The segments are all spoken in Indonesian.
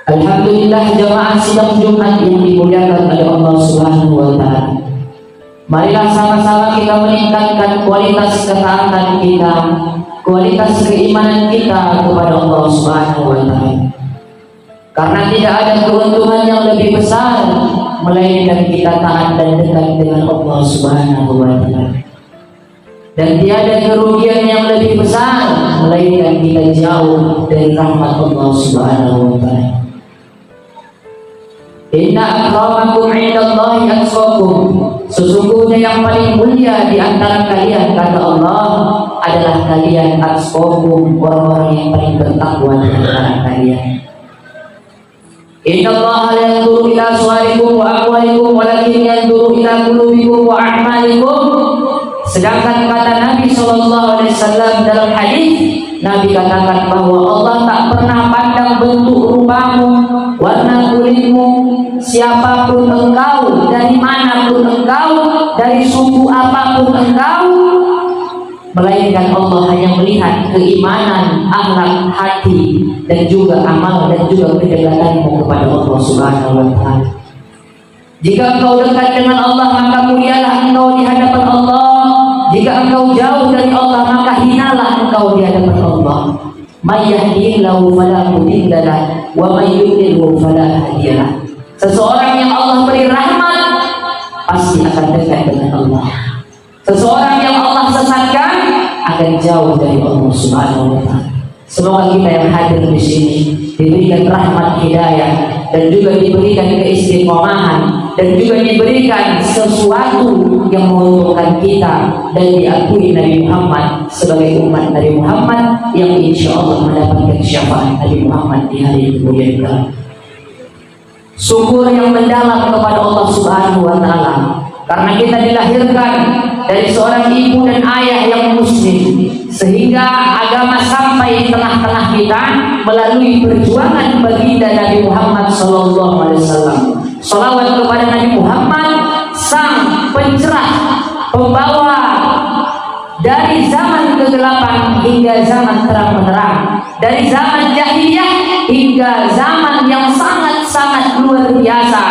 Alhamdulillah jamaah sidang Jumat yang dimuliakan oleh Allah Subhanahu wa Ta'ala. Marilah sama-sama kita meningkatkan kualitas ketaatan kita, kualitas keimanan kita kepada Allah Subhanahu wa Ta'ala. Karena tidak ada keuntungan yang lebih besar melainkan kita taat dan dekat dengan Allah Subhanahu wa Ta'ala. Dan tiada kerugian yang lebih besar melainkan kita jauh dari rahmat Allah Subhanahu wa Ta'ala. Inna akramakum indallahi atqakum. Sesungguhnya yang paling mulia di antara kalian, kata Allah, adalah kalian atqakum, orang-orang yang paling bertakwa di antara kalian. Innallaha la yanzuru ila suwarikum wa amwalikum walakin yanzuru ila qulubikum wa a'malikum. Sedangkan kata Nabi SAW dalam hadis, Nabi katakan bahwa Allah tak pernah pandang bentuk rupamu, warna kulitmu, siapapun engkau, dari manapun engkau, dari suku apapun engkau, melainkan Allah hanya melihat keimanan, akhlak, hati, dan juga amal dan juga kedekatanmu kepada Allah Subhanahu wa Ta'ala. Jika engkau dekat dengan Allah, maka mulialah engkau di hadapan Allah. Jika engkau jauh dari Allah, maka hinalah engkau di hadapan Allah. May yahdihillahu fala mudilla lahu wa may yudlilhu fala hadiya lahu. Seseorang yang Allah beri rahmat pasti akan dekat dengan Allah. Seseorang yang Allah sesatkan akan jauh dari Allah Subhanahu wa Ta'ala. Semoga kita yang hadir di sini diberikan rahmat hidayah dan juga diberikan keistiqomahan dan juga diberikan sesuatu yang menguntungkan kita dan diakui Nabi Muhammad sebagai umat Nabi Muhammad yang insya Allah mendapatkan syafaat Nabi Muhammad di hari kemudian. Syukur yang mendalam kepada Allah Subhanahu wa Ta'ala karena kita dilahirkan dari seorang ibu dan ayah yang muslim, sehingga agama sampai tengah-tengah kita melalui perjuangan baginda Nabi Muhammad SAW. Salawat kepada Nabi Muhammad, sang pencerah, pembawa dari zaman kegelapan hingga zaman terang-menerang, dari zaman jahiliyah hingga zaman yang sangat-sangat luar biasa.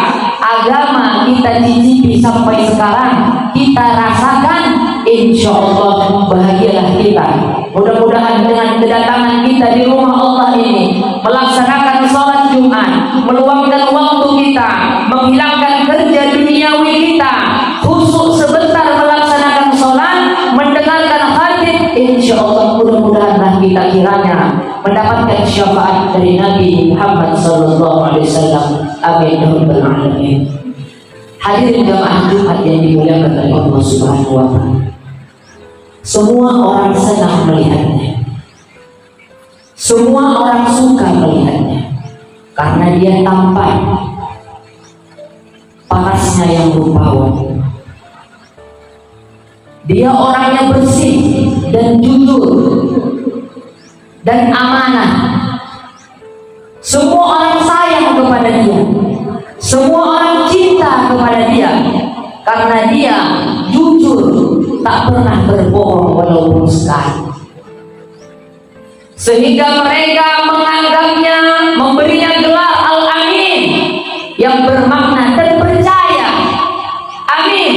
Agama kita cicipi sampai sekarang, kita rasakan, insya Allah bahagialah kita. Mudah-mudahan dengan kedatangan kita di rumah Allah ini, melaksanakan sholat Jumat, meluangkan waktu kita, menghilangkan kerja duniawi kita, khusus sebentar melaksanakan sholat, mendengarkan hadis, insya Allah mudah-mudahanlah kita kiranya mendapatkan syafaat dari Nabi Muhammad SAW. Amin ya rabbal alamin. Hadirin jamaah Jumat yang dimuliakan oleh Allah Subhanahu wa Ta'ala. Semua orang senang melihatnya. Semua orang suka melihatnya karena dia tampan, parasnya yang rupawan. Dia orangnya bersih dan jujur dan amanah. Semua orang sayang kepada dia, semua orang cinta kepada dia karena dia jujur, tak pernah berbohong walaupun sekali. Sehingga mereka menganggapnya, memberinya gelar Al-Amin yang bermakna terpercaya. Amin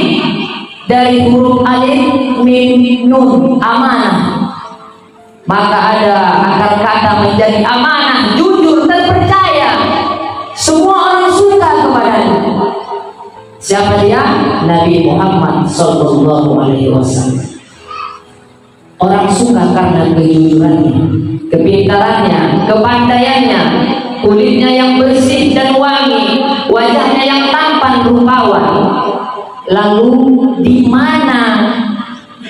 dari huruf alif, mim, nun, amanah. Maka ada akar kata menjadi amanah, jujur, terpercaya. Semua orang suka kepadanya. Siapa dia? Nabi Muhammad SAW. Orang suka karena kejujurannya, kepintarannya, kepandaiannya, kulitnya yang bersih dan wangi, wajahnya yang tampan rupawan. Lalu di mana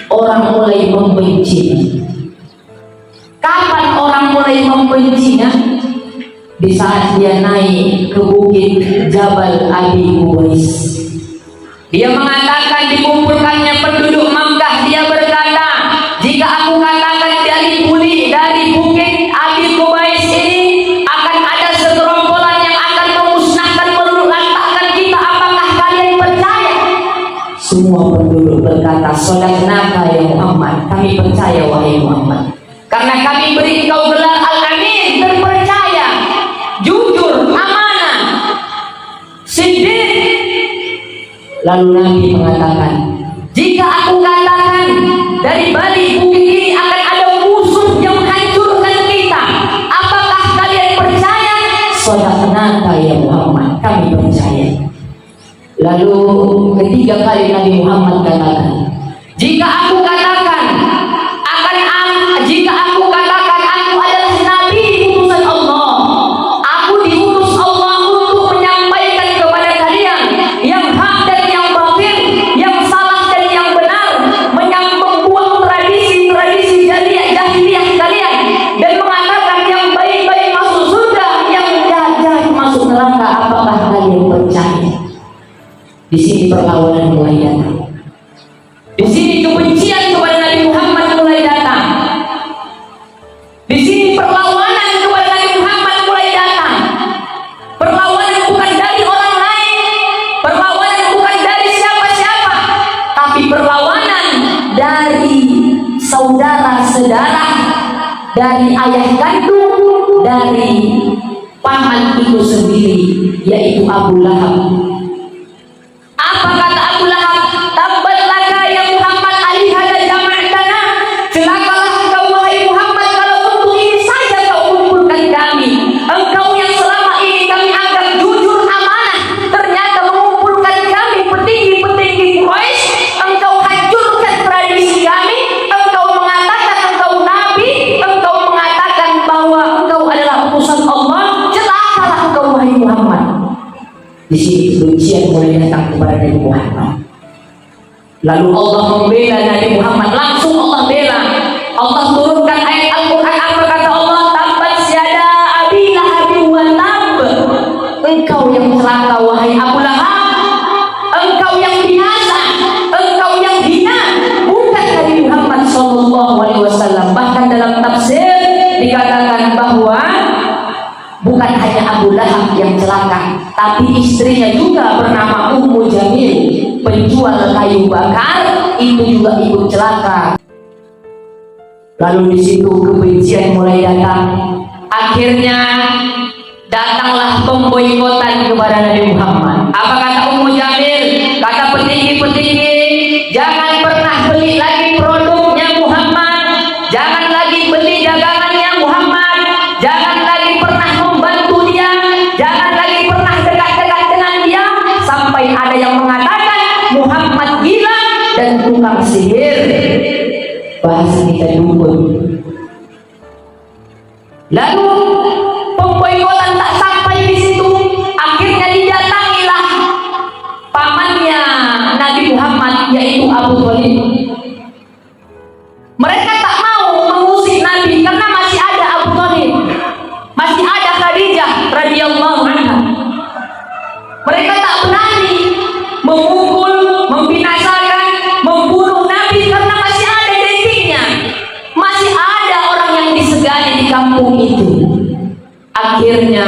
orang mulai membencinya? Kapan orang mulai membencinya? Di saat dia naik ke bukit Jabal Abi Qubais. Dia mengatakan dikumpulkannya penduduk Makkah, dia berkata, jika aku katakan dari bukit Abi Qubais ini akan ada segerombolan yang akan memusnahkan, meluluhlantakkan kita, apakah kalian percaya? Semua penduduk berkata, sadaqnaka ya Muhammad, kami percaya wahai Muhammad. Karena kami beri engkau gelar Al-Amin, terpercaya, jujur, Lalu Nabi mengatakan, jika aku katakan dari balik bukit ini akan ada musuh yang menghancurkan kita, apakah kalian percaya? Sadaqnaka ya Muhammad, kami percaya. Lalu ketiga kali Nabi Muhammad katakan, jika aku katakan aku adalah Nabi diutusan Allah, aku diutus Allah untuk menyampaikan kepada kalian yang hak dan yang batil, yang salah dan yang benar, membuang tradisi jahiliyah kalian, dan mengatakan yang baik-baik masuk surga, yang jahat masuk neraka. Apakah kalian percaya? Di sini perlawanan mulai datang. Di sini kebencian kepada Nabi Muhammad mulai datang. Di sini perlawanan kepada Nabi Muhammad mulai datang. Perlawanan bukan dari orang lain, perlawanan bukan dari siapa-siapa, tapi perlawanan dari saudara-saudara, dari ayah kandung, dari paman itu sendiri, yaitu Abu Lahab. Apa kata Abu Lahab? Tabbat laka ya Muhammad alihada jama'tana. Celakalah engkau wahai Muhammad kalau untuk ini saja kau kumpulkan kami. Engkau yang selama ini kami anggap jujur amanah, ternyata mengumpulkan kami petinggi-petinggi Quraisy. Engkau hancurkan tradisi kami. Engkau mengatakan engkau nabi, engkau mengatakan bahwa engkau adalah utusan Allah. Celakalah engkau wahai Muhammad. Di sini kebencian mulai datang kepada Nabi Muhammad. Lalu Allah membela Nabi Muhammad, langsung Allah bela. Allah turunkan ayat Al-Quran. Apa kata Allah? Tabbat yada abi lahabin wa tab. Engkau yang celaka wahai Abu Lahab, engkau yang binasa, engkau yang hina. Bukan Nabi Muhammad SAW. Bahkan dalam tafsir dikatakan bahwa bukan hanya Abu Lahab yang celaka, tapi istrinya juga bernama Ummu Jamil, penjual kayu bakar, itu juga ikut celaka. Lalu di situ kebencian mulai datang. Akhirnya datanglah pemboikotan kepada Nabi Muhammad. Apa kata Ummu Jamil? Kata petinggi-petinggi, jangan pernah beli lagi produknya Muhammad, jangan lagi beli dagangannya Muhammad, jangan lagi pernah membantu dia, jangan lagi pernah dekat-dekat dengan dia, sampai ada yang mengatakan Muhammad gila dan tukang sihir. Bahasa kita dukun. Lalu pemboikotan tak sampai di situ, akhirnya didatangilah pamannya Nabi Muhammad, yaitu Abu Thalib. Mereka tak mau mengusik Nabi karena masih ada Abu Thalib, masih ada Khadijah radhiyallahu anha. Mereka tak berani memukul, membinasakan, membunuh Nabi karena masih ada dagingnya, masih ada orang yang disegani di kampung itu. Akhirnya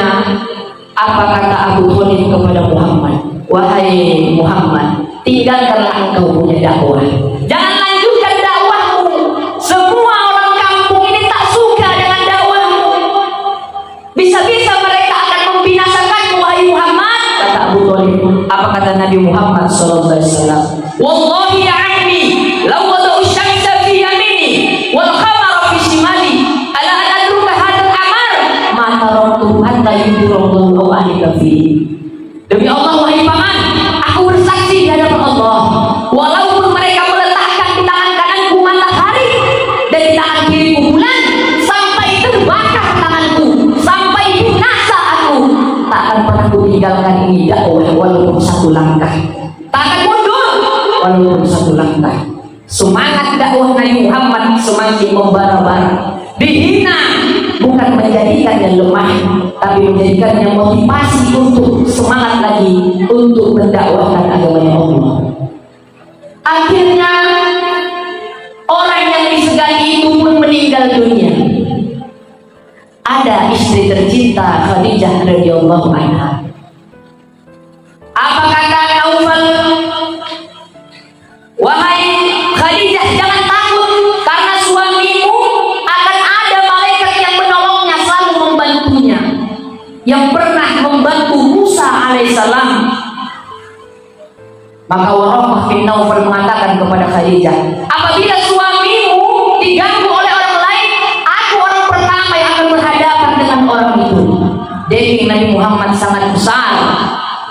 apa kata Abu Thalib kepada Muhammad? Wahai Muhammad, tinggalkanlah engkau punya dakwah, jangan lanjutkan dakwahmu. Semua orang kampung ini tak suka dengan dakwahmu. Bisa-bisa mereka akan membinasakanmu wahai Muhammad, kata Abu Thalib. Apa kata Nabi Muhammad SAW? Wallahi ya ammi, law wada'u syamsa fi yamini wal qamara fi shimali ala an adruka hadzal amal ma taraktu hatta yudhirallahu aw ahlika fi. Demi Allah wahai paman, aku bersaksi di hadapan Allah, walaupun mereka meletakkan di tangan kananku matahari dan di tangan kiriku bulan, sampai terbakar tanganku, sampai binasa aku, tak akan pernah kutinggalkan ini dakwah walaupun satu langkah, tak akan mundur walaupun satu langkah. Semangat dakwah Nabi Muhammad semakin membara-bara, dihina bukan menjadikannya lemah, tapi menjadikannya motivasi untuk semangat lagi untuk mendakwahkan agamanya Allah. Akhirnya orang yang disegani itu pun meninggal dunia. Ada istri tercinta Khadijah radhiyallahu anha. Apa kata Naufal? Wahai Khadijah, jangan takut, karena suamimu akan ada malaikat yang menolongnya, selalu membantunya, yang pernah membantu Musa alaihissalam. Maka Waraqah bin Naufal mengatakan kepada Khadijah, apabila suamimu diganggu oleh orang lain, aku orang pertama yang akan berhadapan dengan orang itu. Daging Nabi Muhammad sangat besar,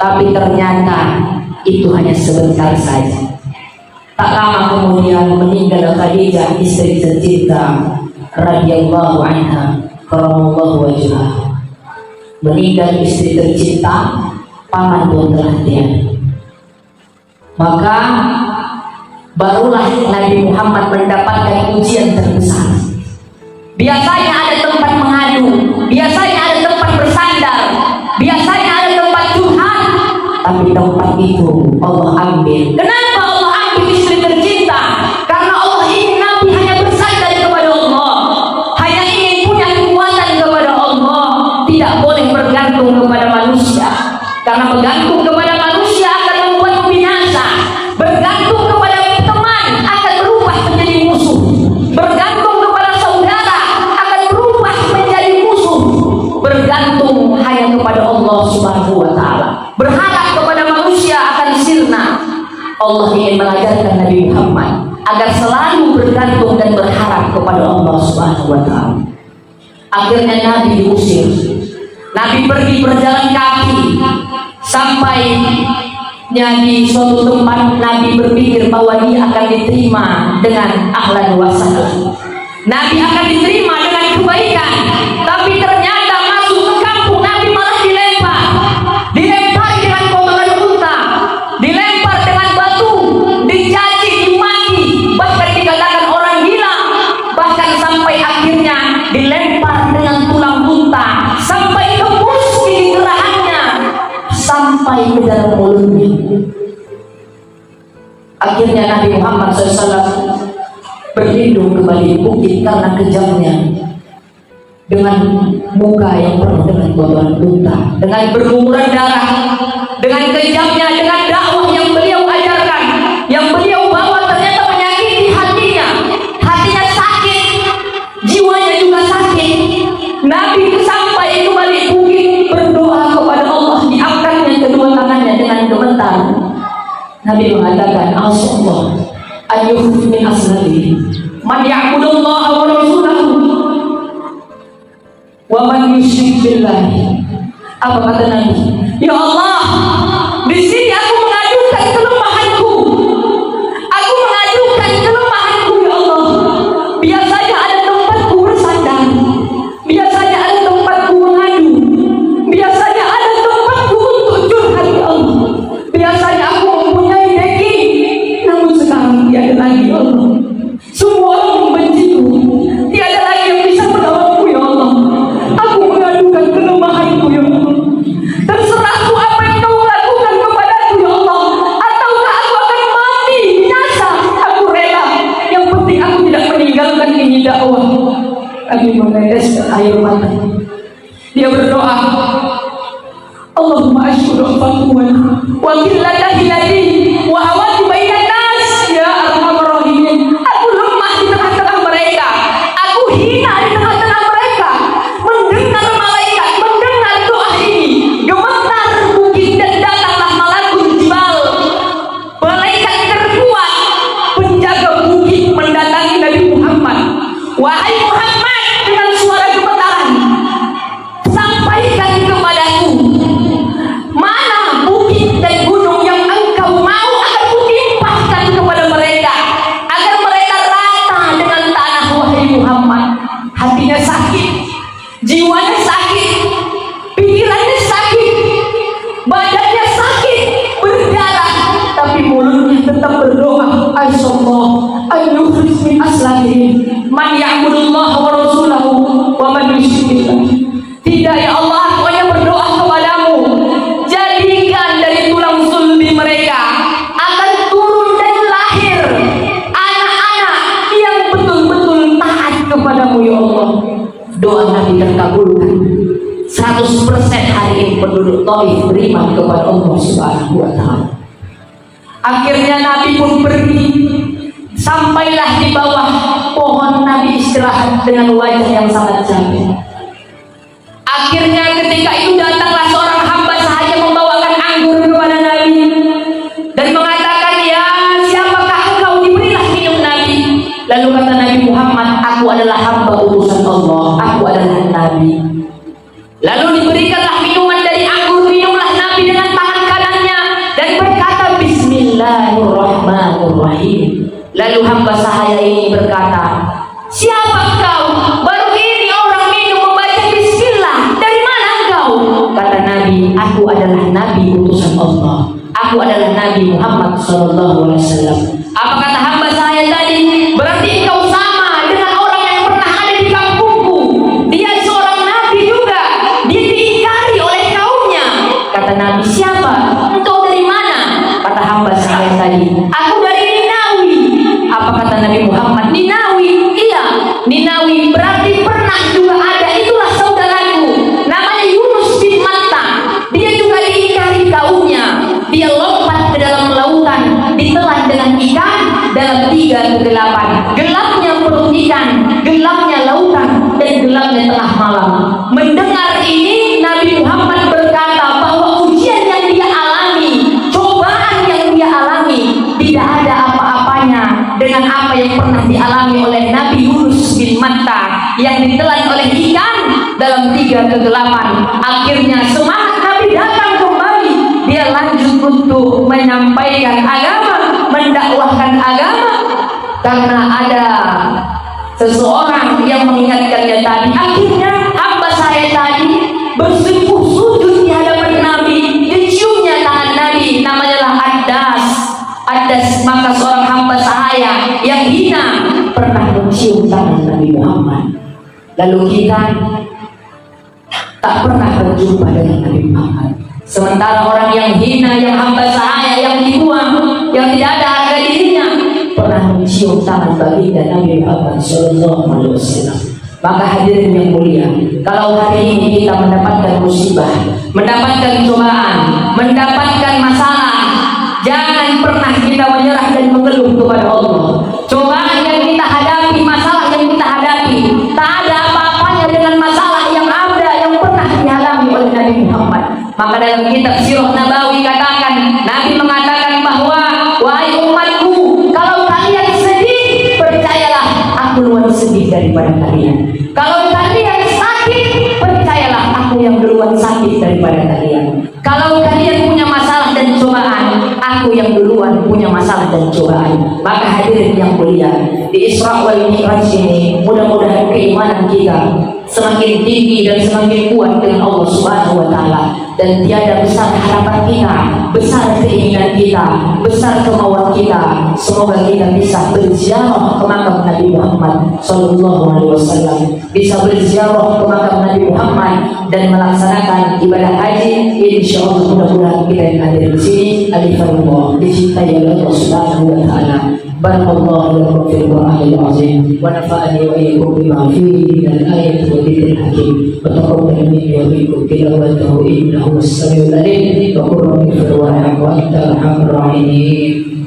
tapi ternyata itu hanya sebentar saja. Tak lama kemudian meninggal Khadijah, istri tercinta radhiyallahu anha karamallahu wajhaha. Meninggal istri tercinta, paman pun telah tiada. Maka barulah Nabi Muhammad mendapatkan ujian terbesar. Biasanya ada tempat mengadu, biasanya ada tempat bersandar, biasanya ada tempat curhat, tapi tempat itu Allah ambil. Kenapa Allah ambil istri tercinta? Karena Allah ingin Nabi hanya bersandar kepada Allah, hanya ingin punya kekuatan kepada Allah, tidak boleh bergantung kepada manusia. Karena bergantung kepada manusia akan membuat binasa. Bergantung kepada teman akan berubah menjadi musuh. Bergantung kepada saudara akan berubah menjadi musuh. Bergantung hanya kepada Allah Subhanahu wa taala. Berharap kepada manusia akan sirna. Allah ingin mengajarkan Nabi Muhammad agar selalu bergantung dan berharap kepada Allah Subhanahu wa taala. Akhirnya Nabi diusir. Nabi pergi berjalan kaki sampai di suatu tempat. Nabi berpikir bahwa dia akan diterima dengan ahlan wa sahlan. Nabi akan diterima dengan kebaikan, tapi ternyata masuk ke kampung Nabi malah dilempar dengan kotoran unta, dilempar dengan batu, dicaci, dimaki, bahkan dikatakan orang gila, bahkan sampai akhirnya dilempar dengan tulang unta sampai tembus di gerahannya, sampai ke dalam mulutnya. Akhirnya Nabi Muhammad SAW berlindung kembali bukit karena kejamnya, dengan muka yang penuh dengan kotoran unta, dengan berlumuran darah, dengan kejamnya, dengan dakwah yang beliau ajarkan, yang beliau bawa ternyata menyakiti hatinya. Hatinya sakit, jiwanya juga sakit. Nabi sampai kembali bukit berdoa kepada Allah, diangkatnya kedua tangannya dengan gemetar. Nabi mengatakan, Allah ayyuhum min aslabi man ya'budullaha wa rasulahu wa man yusyrik billahi. Apa kata Nabi? Ya Allah, di sini aku mengadukan kelemahanku. Aku mengadukan kelemahanku ya Allah. Biasanya ada tempatku bersandar, biasanya ada tempatku mengadu, biasanya ada tempatku untuk curhat ya Allah. Biasanya aku mempunyai daging, namun sekarang tiada lagi ya Allah. Semua orang membenciku, tiada lagi yang bisa menolongku ya Allah. Aku mengadukan kelemahanku ya Allah. Terserahku apa yang kau lakukan kepadaku ya Allah. Ataukah aku akan mati binasa, aku rela. Yang penting aku tidak meninggalkan ini dakwah. Nabi meneteskan air mata. Dia berdoa, Allahumma asyhadu faqwan wa qillata hilati wa hawati bainan nas ya arhamar rahimin. Aku lemah di tengah-tengah mereka, aku hina di tengah-tengah mereka. Mendengar malaikat, mendengar doa ini, gemetar bukit dan datanglah malakul jibal, malaikat terkuat penjaga bukit mendatangi Nabi Muhammad. Wahai Muhammad, dengan suara gemetaran, sampaikan kepadaku, mana bukit dan gunung yang engkau mau akan kutimpahkan kepada mereka, agar mereka rata dengan tanah. Wahai Muhammad, hatinya sakit, jiwanya sakit, pikirannya sakit, badannya sakit, berdarah, tapi mulutnya tetap berdoa, Allah ayyukhris min aslabihim man ya'budullaha wa rasulahu wa man yusyrik billah. Tidak ya Allah, aku hanya berdoa kepadamu, jadikan dari tulang sulbi mereka akan turun dan lahir anak-anak yang betul-betul taat kepadamu ya Allah. Doa Nabi terkabulkan 100%. Hari ini penduduk Taif beriman kepada Allah Subhanahu wa taala. Akhirnya Nabi pun pergi, sampailah di bawah pohon. Nabi istirahat dengan wajah yang sangat capek. Akhirnya ketika itu datanglah seorang hamba sahaya membawakan anggur kepada Nabi dan mengatakan, Lalu diberikanlah minuman dari anggur, minumlah Nabi dengan tangan kanannya dan berkata Bismillahirrahmanirrahim. Lalu hamba sahaya ini berkata, siapa engkau? Baru ini orang minum membaca Bismillah. Dari mana engkau? Kata Nabi, aku adalah Nabi utusan Allah. Aku adalah Nabi Muhammad SAW. Apa kata hamba sahaya tadi? Berarti engkau sama dengan orang yang pernah ada di kampungku. Dia seorang Nabi juga. Dia diingkari oleh kaumnya. Kata Nabi, siapa? Engkau dari mana? Kata hamba sahaya tadi, aku dari Ninawi. Apa kata Nabi Muhammad? Ninawi? Iya, Ninawi berarti pernah juga ada. Itulah saudaraku, namanya Yunus bin Matta. Dia juga diingkari kaumnya. Dia lompat ke dalam lautan, ditelan dengan ikan dalam 3 kegelapan. Gelapnya perut ikan, gelapnya lautan, dan gelapnya tengah malam. Mendengar ini, Nabi Muhammad berkata bahwa ujian yang dia alami, cobaan yang dia alami, tidak ada apa-apanya dengan apa yang pernah dialami oleh Nabi Yunus bin Matta yang ditelan oleh ikan dalam 3 kegelapan. Akhirnya semangat Nabi datang kembali. Dia lanjut untuk menyampaikan agama, mendakwahkan agama, karena ada seseorang yang mengingatkannya tadi. Akhirnya hamba saya tadi bersungguh sujud di hadapan Nabi, diciumnya tangan Nabi, namanya lah Adas. Maka seorang hamba sahaya yang hina pernah mencium tangan Nabi Muhammad. Lalu kita tak pernah berjumpa dengan Nabi Muhammad. Sementara orang yang hina, yang hamba sahaya, yang dibuang, yang tidak ada harga dirinya, pernah mencium tangan baginda Nabi Muhammad SAW. Maka hadirin yang mulia, kalau hari ini kita mendapatkan musibah, mendapatkan cobaan, mendapatkan masalah, jangan pernah kita menyerah dan mengeluh kepada Allah. Cobaan yang kita hadapi, masalah yang kita hadapi, tak ada apa-apanya dengan masalah yang ada yang pernah dialami oleh Nabi Muhammad. Maka dalam kitab Sirah Nabawi katakan, Nabi mengatakan bahwa wahai umatku, kalau kalian sedih, percayalah aku duluan sedih daripada kalian. Kalau kalian sakit, percayalah aku yang duluan sakit daripada kalian. Kalau kalian punya masalah dan cobaan, aku yang duluan punya masalah dan cobaan. Maka hadirin yang mulia, di Isra wal Mi'raj ini, mudah-mudahan keimanan kita semakin tinggi dan semakin kuat dengan Allah Subhanahu wa Ta'ala, dan tiada besar harapan kita, besar keinginan kita, besar kemauan kita. Semoga kita bisa berziarah ke makam Nabi Muhammad sallallahu alaihi wasallam, bisa berziarah ke makam Nabi Muhammad dan melaksanakan ibadah haji. Insyaallah mudah-mudahan kita yang hadir di sini alifallah dicintai oleh Allah Subhanahu wa Ta'ala. Barakallahu lakum fil Qur'anil azim wa nafa'ani wa iyyakum bima fihi minal ayati wa dzikril hakim. Wa taqabbal minni wa minkum tilawatahu innahu was-sami'ul 'alim. Wa qul rabbi ighfir warham wa anta arhamur rahimin.